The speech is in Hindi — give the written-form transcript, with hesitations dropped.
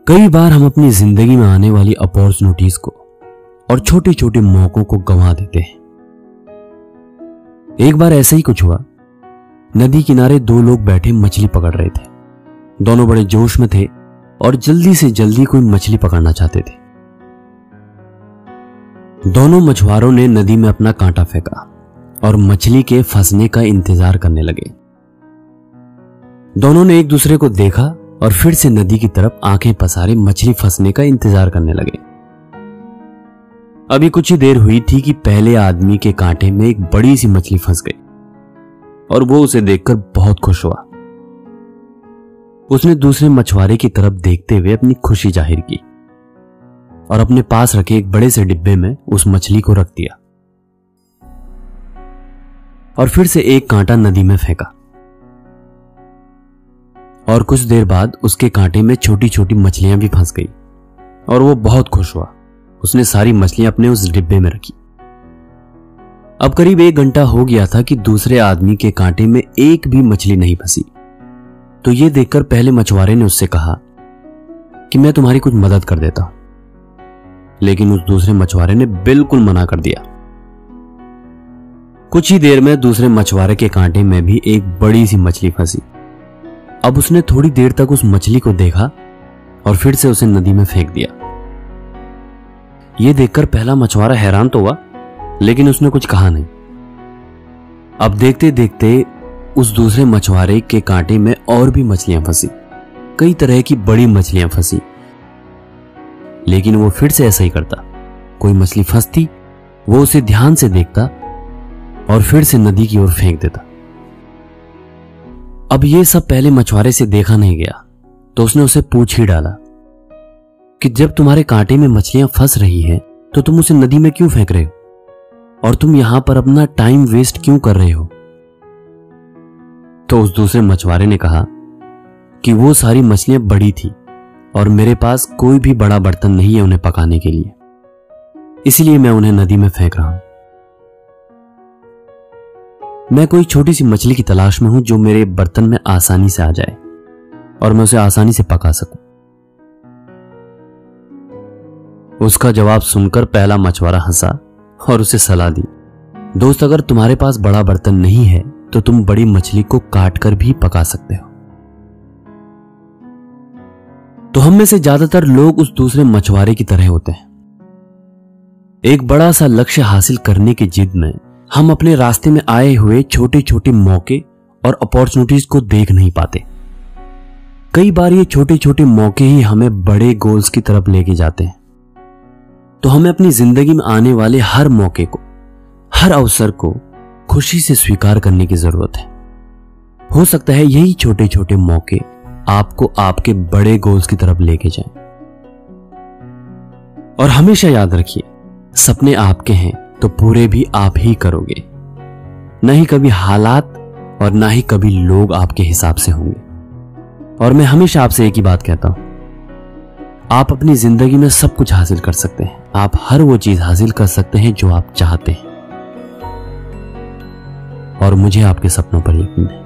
कई बार हम अपनी जिंदगी में आने वाली अपॉर्चुनिटीज को और छोटे छोटे मौकों को गंवा देते हैं। एक बार ऐसा ही कुछ हुआ। नदी किनारे दो लोग बैठे मछली पकड़ रहे थे। दोनों बड़े जोश में थे और जल्दी से जल्दी कोई मछली पकड़ना चाहते थे। दोनों मछुआरों ने नदी में अपना कांटा फेंका और मछली के फंसने का इंतजार करने लगे। दोनों ने एक दूसरे को देखा और फिर से नदी की तरफ आंखें पसारे मछली फंसने का इंतजार करने लगे। अभी कुछ ही देर हुई थी कि पहले आदमी के कांटे में एक बड़ी सी मछली फंस गई और वो उसे देखकर बहुत खुश हुआ। उसने दूसरे मछुआरे की तरफ देखते हुए अपनी खुशी जाहिर की और अपने पास रखे एक बड़े से डिब्बे में उस मछली को रख दिया और फिर से एक कांटा नदी में फेंका। और कुछ देर बाद उसके कांटे में छोटी छोटी मछलियां भी फंस गई और वो बहुत खुश हुआ। उसने सारी मछलियां अपने उस डिब्बे में रखी। अब करीब 1 घंटा हो गया था कि दूसरे आदमी के कांटे में एक भी मछली नहीं फंसी। तो ये देखकर पहले मछुआरे ने उससे कहा कि मैं तुम्हारी कुछ मदद कर देता हूं, लेकिन उस दूसरे मछुआरे ने बिल्कुल मना कर दिया। कुछ ही देर में दूसरे मछुआरे के कांटे में भी एक बड़ी सी मछली फंसी। अब उसने थोड़ी देर तक उस मछली को देखा और फिर से उसे नदी में फेंक दिया। यह देखकर पहला मछुआरा हैरान तो हुआ, लेकिन उसने कुछ कहा नहीं। अब देखते देखते उस दूसरे मछुआरे के कांटे में और भी मछलियां फंसी। कई तरह की बड़ी मछलियां फंसी, लेकिन वो फिर से ऐसा ही करता। कोई मछली फंसती, वो उसे ध्यान से देखता और फिर से नदी की ओर फेंक देता। अब ये सब पहले मछुआरे से देखा नहीं गया, तो उसने उसे पूछ ही डाला कि जब तुम्हारे कांटे में मछलियां फंस रही हैं, तो तुम उसे नदी में क्यों फेंक रहे हो और तुम यहां पर अपना टाइम वेस्ट क्यों कर रहे हो? तो उस दूसरे मछुआरे ने कहा कि वो सारी मछलियां बड़ी थी और मेरे पास कोई भी बड़ा बर्तन नहीं है उन्हें पकाने के लिए, इसलिए मैं उन्हें नदी में फेंक रहा हूं। मैं कोई छोटी सी मछली की तलाश में हूं जो मेरे बर्तन में आसानी से आ जाए और मैं उसे आसानी से पका सकूं। उसका जवाब सुनकर पहला मछुआरा हंसा और उसे सलाह दी, दोस्त, अगर तुम्हारे पास बड़ा बर्तन नहीं है तो तुम बड़ी मछली को काट कर भी पका सकते हो। तो हम में से ज्यादातर लोग उस दूसरे मछुआरे की तरह होते हैं। एक बड़ा सा लक्ष्य हासिल करने की जिद में हम अपने रास्ते में आए हुए छोटे छोटे मौके और अपॉर्चुनिटीज को देख नहीं पाते। कई बार ये छोटे छोटे मौके ही हमें बड़े गोल्स की तरफ लेके जाते हैं। तो हमें अपनी जिंदगी में आने वाले हर मौके को, हर अवसर को खुशी से स्वीकार करने की जरूरत है। हो सकता है यही छोटे छोटे मौके आपको आपके बड़े गोल्स की तरफ लेके जाएं। और हमेशा याद रखिए, सपने आपके हैं तो पूरे भी आप ही करोगे, नहीं कभी हालात और ना ही कभी लोग आपके हिसाब से होंगे। और मैं हमेशा आपसे एक ही बात कहता हूं, आप अपनी जिंदगी में सब कुछ हासिल कर सकते हैं। आप हर वो चीज हासिल कर सकते हैं जो आप चाहते हैं, और मुझे आपके सपनों पर यकीन है।